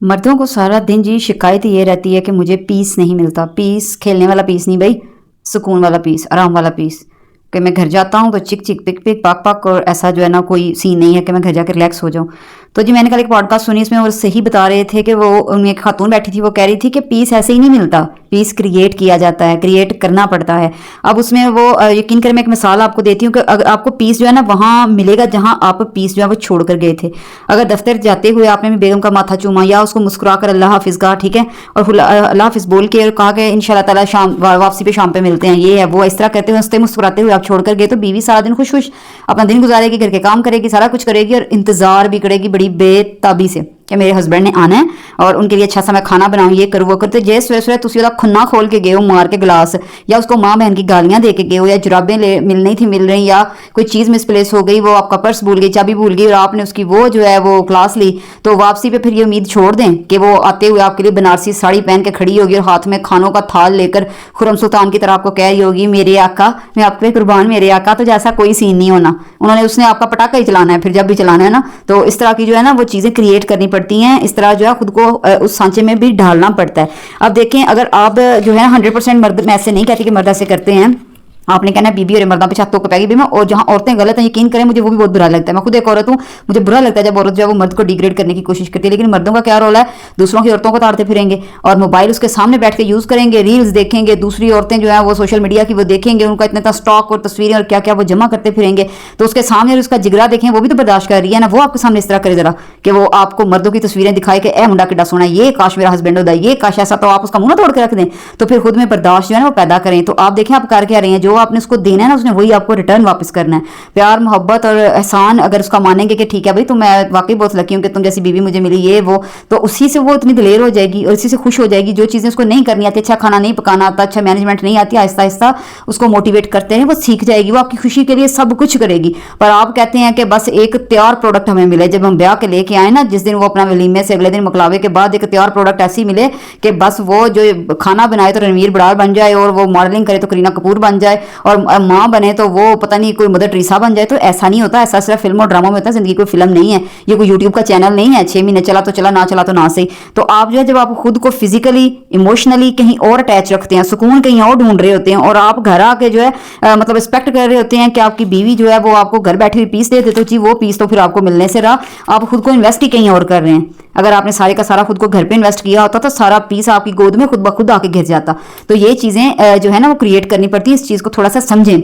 मर्दों को सारा दिन जी शिकायत ये रहती है कि मुझे पीस नहीं मिलता। पीस खेलने वाला पीस नहीं भाई, सुकून वाला पीस, आराम वाला पीस। कि मैं घर जाता हूँ तो चिक चिक पिक पिक पाक पाक, और ऐसा जो है ना कोई सीन नहीं है कि मैं घर जाकर रिलैक्स हो जाऊँ। तो जी मैंने कल एक पॉडकास्ट सुनी, इसमें वो सही बता रहे थे कि वो उनमें एक खातून बैठी थी, वो कह रही थी कि पीस ऐसे ही नहीं मिलता, पीस क्रिएट किया जाता है, क्रिएट करना पड़ता है। अब उसमें वो यकीन कर, मैं एक मिसाल आपको देती हूँ कि अगर आपको पीस जो है ना वहाँ मिलेगा जहाँ आप पीस जो है वो छोड़ कर गए थे। अगर दफ्तर जाते हुए आपने भी बेगम का माथा चूमा या उसको मुस्कुरा कर अल्लाह हाफिज़ कहा, ठीक है, और अल्लाह हाफिज़ बोल के और कहा कि इंशाल्लाह ताला शाम वापसी पे शाम पे मिलते हैं, ये है वो, इस तरह कहते हुए हंसते मुस्कुराते हुए आप छोड़ कर गए, तो बीवी सारा दिन खुश खुश अपना दिन गुजारेगी, घर के काम करेगी, सारा कुछ करेगी और इंतजार भी करेगी बड़ी बेताबी से कि मेरे हस्बैंड ने आना है और उनके लिए अच्छा सा मैं खाना बनाऊं, ये करूँ वो करते। जे सवेरे सवेरे तुसी ओदा खुन्ना खोल के गए हो मार के गिलास, या उसको माँ बहन की गालियां दे के गए हो, या जुराबें मिल नहीं थी मिल रही, या कोई चीज़ मिसप्लेस हो गई, वो आपका पर्स भूल गई, चाबी भूल गई और आपने उसकी वो जो है वो क्लास ली, तो वापसी पे फिर ये उम्मीद छोड़ दें कि वो आते हुए आपके लिए बनारसी साड़ी पहन के खड़ी होगी और हाथ में खानों का थाल लेकर खुरम सुल्तान की तरह आपको कह रही होगी मेरे आका, मैं आप पे कुर्बान मेरे आका। तो जैसा कोई सीन नहीं होना, उसने आपका पटाखा ही चलाना है फिर जब भी चलाना है ना। तो इस तरह की जो है ना वो चीज़ें क्रिएट करनी पड़ती हैं, इस तरह जो है खुद को उस सांचे में भी ढालना पड़ता है। अब देखें, अगर आप जो है 100% मर्द, मैं ऐसे नहीं कहती कि मर्द ऐसे करते हैं, आपने कहना बीबी और मर्दा पे छत तो पैगी भी मैं, और जहाँ औरतें गलत हैं यकीन करें मुझे वो भी बहुत बुरा लगता है। मैं खुद एक औरत हूँ, मुझे बुरा लगता है जब औरत जो है वो मर्द को डिग्रेड करने की कोशिश करती है। लेकिन मर्दों का क्या रोल है, दूसरों की औरतों को ताड़ते फिरेंगे और मोबाइल उसके सामने बैठ के यूज़ करेंगे, रील्स देखेंगे, दूसरी औरतें जो है वो सोशल मीडिया की वो देखेंगे, उनका इतना स्टॉक और तस्वीरें और क्या क्या वो जमा करते फिरेंगे, तो उसके सामने उसका जिगरा देखें, वो भी तो बर्दाश्त कर रही है ना, वो आपके सामने इस तरह करे जरा कि वो आपको मर्दों की तस्वीरें दिखाए कि ए मुंडा किड्डा सोना, ये काश मेरा हस्बैंड होता, ये काश ऐसा, तो आप उसका मुंह तोड़ के रख दें। तो फिर खुद में बर्दाश्त जो है ना वो पैदा करें। तो आप देखें आप कर क्या रहे हैं, जो आपने उसको देना है ना उसने वही आपको रिटर्न वापस करना है। प्यार मोहब्बत और एहसान अगर उसका मानेंगे कि ठीक है भाई, तो मैं वाकई बहुत लकी हूँ कि तुम जैसी बीवी मुझे मिली, ये वो, तो उसी से वो इतनी दिलेर हो जाएगी और इसी से खुश हो जाएगी। जो चीज़ें उसको नहीं करनी आती, अच्छा खाना नहीं पकाना आता, अच्छा मैनेजमेंट नहीं आती, आहिस्ता आहिस्ता उसको मोटिवेट करते हैं, वो सीख जाएगी, वो आपकी खुशी के लिए सब कुछ करेगी। पर आप कहते हैं कि बस एक तैयार प्रोडक्ट हमें मिले, जब हम ब्याह के लेके आए ना, जिस दिन वो अपना वलीमे से अगले दिन मकलावे के बाद एक तैयार प्रोडक्ट ऐसी मिले कि बस वो जो खाना बनाए तो रणवीर बरार बन जाए, और वो मॉडलिंग करे तो करीना कपूर बन जाए, और माँ बने तो वो पता नहीं कोई मदर टेरेसा बन जाए। तो ऐसा नहीं होता, ऐसा सिर्फ फिल्म और ड्रामा में होता है, जिंदगी कोई फिल्म नहीं है, ये कोई यूट्यूब का चैनल नहीं है 6 महीने चला तो चला, ना चला तो ना सही। तो आप जो है जब आप खुद को फिजिकली इमोशनली कहीं और अटैच रखते हैं, सुकून कहीं और ढूंढ रहे होते हैं, और आप घर आके जो है मतलब रिस्पेक्ट कर रहे होते हैं कि आपकी बीवी जो है वो आपको घर बैठे हुई पीस दे देते, तो जी वो पीस तो फिर आपको मिलने से रहा, आप खुद को इन्वेस्ट ही कहीं और कर रहे हैं। अगर आपने सारे का सारा खुद को घर पे इन्वेस्ट किया होता तो सारा पीस आपकी गोद में खुद ब खुद आके घिर जाता। तो ये चीज़ें जो है ना वो क्रिएट करनी पड़ती है, इस चीज़ को थोड़ा सा समझें।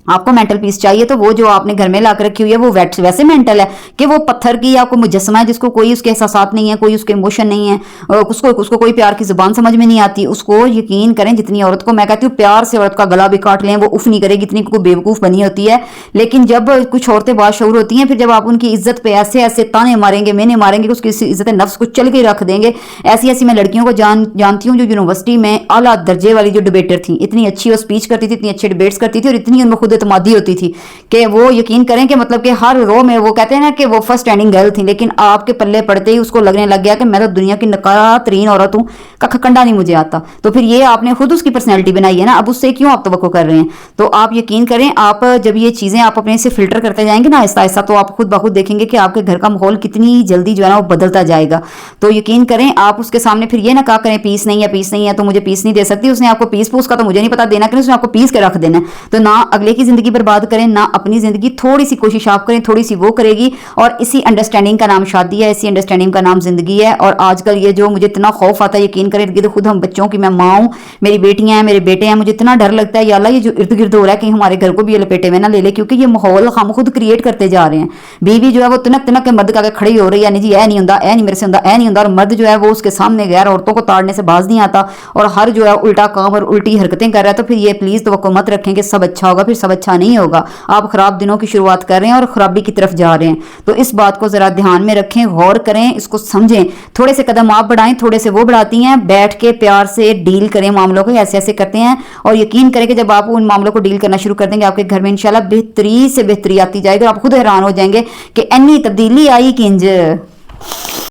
आपको मेंटल पीस चाहिए तो वो जो आपने घर में ला कर रखी हुई है वो वैसे मेंटल है कि वो पत्थर की या कोई मुजस्समा है जिसको कोई उसके एहसास नहीं है, कोई उसके इमोशन नहीं है, उसको कोई प्यार की जुबान समझ में नहीं आती। उसको यकीन करें, जितनी औरत को मैं कहती हूँ प्यार से औरत का गला भी काट लें वो उफ नहीं करेगी, इतनी कोई बेवकूफ़ बनी होती है। लेकिन जब कुछ औरतें बाशऊर होती हैं, फिर जब आप उनकी इज्जत पे ऐसे ऐसे ताने मारेंगे, मैंने मारेंगे, उसकी इज्जत नफ्स को चल के रख देंगे। ऐसी ऐसी मैं लड़कियों को जानती हूँ जो यूनिवर्सिटी में आला दर्जे वाली जो डिबेटर थी, इतनी अच्छी वो स्पीच करती थी, इतनी अच्छी डिबेट्स करती थी और इतनी उनमें खुद एतमादी होती थी कि वो यकीन करें कि मतलब कि हर रो में वो कहते हैं ना कि वो फर्स्ट स्टैंडिंग गर्ल थी। लेकिन आपके पल्ले पड़ते ही उसको लगने लग गया कि मैं तो दुनिया की नकारातरीन औरत हूँ, कंडा नहीं मुझे आता। तो फिर ये आपने खुद उसकी पर्सनैलिटी बनाई है ना, अब उससे क्यों आप तवक्को कर रहे हैं। तो आप यकीन करें, आप जब ये चीज़ें आप अपने से फिल्टर करते जाएंगे ना आहिस्ता आहिस्ता, तो आप खुद ब खुद देखेंगे कि आपके घर का माहौल कितनी जल्दी जो है ना वो बदलता जाएगा। तो यकीन करें, आप उसके सामने फिर ये ना कहा करें पीस नहीं है, पीस नहीं है तो मुझे पीस नहीं दे सकती, उसने आपको पीस पूस का तो मुझे नहीं पता देना करें, उसने आपको पीस के रख देना। तो ना अगले की जिंदगी बर्बाद करें, ना अपनी जिंदगी। थोड़ी सी कोशिश आप करें, थोड़ी सी वो करेगी, और इसी अंडरस्टैंडिंग का नाम शादी है, इसी अंडरस्टैंडिंग का नाम जिंदगी है। और आजकल ये जो मुझे इतना खौफ आता है, यकीन करें, इर्द खुद हम बच्चों की, मैं माँ हूँ, मेरी बेटियां हैं, मेरे बेटे हैं, मुझे इतना डर लगता है या अल्लाह ये जो इर्द गिर्द हो रहा है कि हमारे घर को भी ये लपेटे में ना ले ले, क्योंकि ये माहौल हम खुद क्रिएट करते जा रहे हैं। बीवी जो है वो तिनक तिनक के मर्द का खड़ी हो रही है, नहीं जी, नहीं होता, नहीं मेरे से होता, नहीं होता, और मर्द जो है वो उसके सामने गैर औरतों को ताड़ने से बाज नहीं आता और हर जो है उल्टा काम और उल्टी हरकतें कर रहा है। तो फिर ये प्लीज़ तो मत रखें कि सब अच्छा होगा, फिर सब अच्छा नहीं होगा। आप खराब दिनों की शुरुआत कर रहे हैं और खराबी की तरफ जा रहे हैं। तो इस बात को ज़रा ध्यान में रखें, गौर करें, इसको समझें। थोड़े से कदम आप बढ़ाएं, थोड़े से वो बढ़ाती हैं, बैठ के प्यार से डील करें मामलों को, ऐसे ऐसे करते हैं। और यकीन करें कि जब आप उन मामलों को डील करना शुरू कर देंगे, आपके घर में इंशाल्लाह बेहतरी से बेहतरी आती जाएगी और आप खुद हैरान हो जाएंगे कि इतनी तब्दीली आई किंज।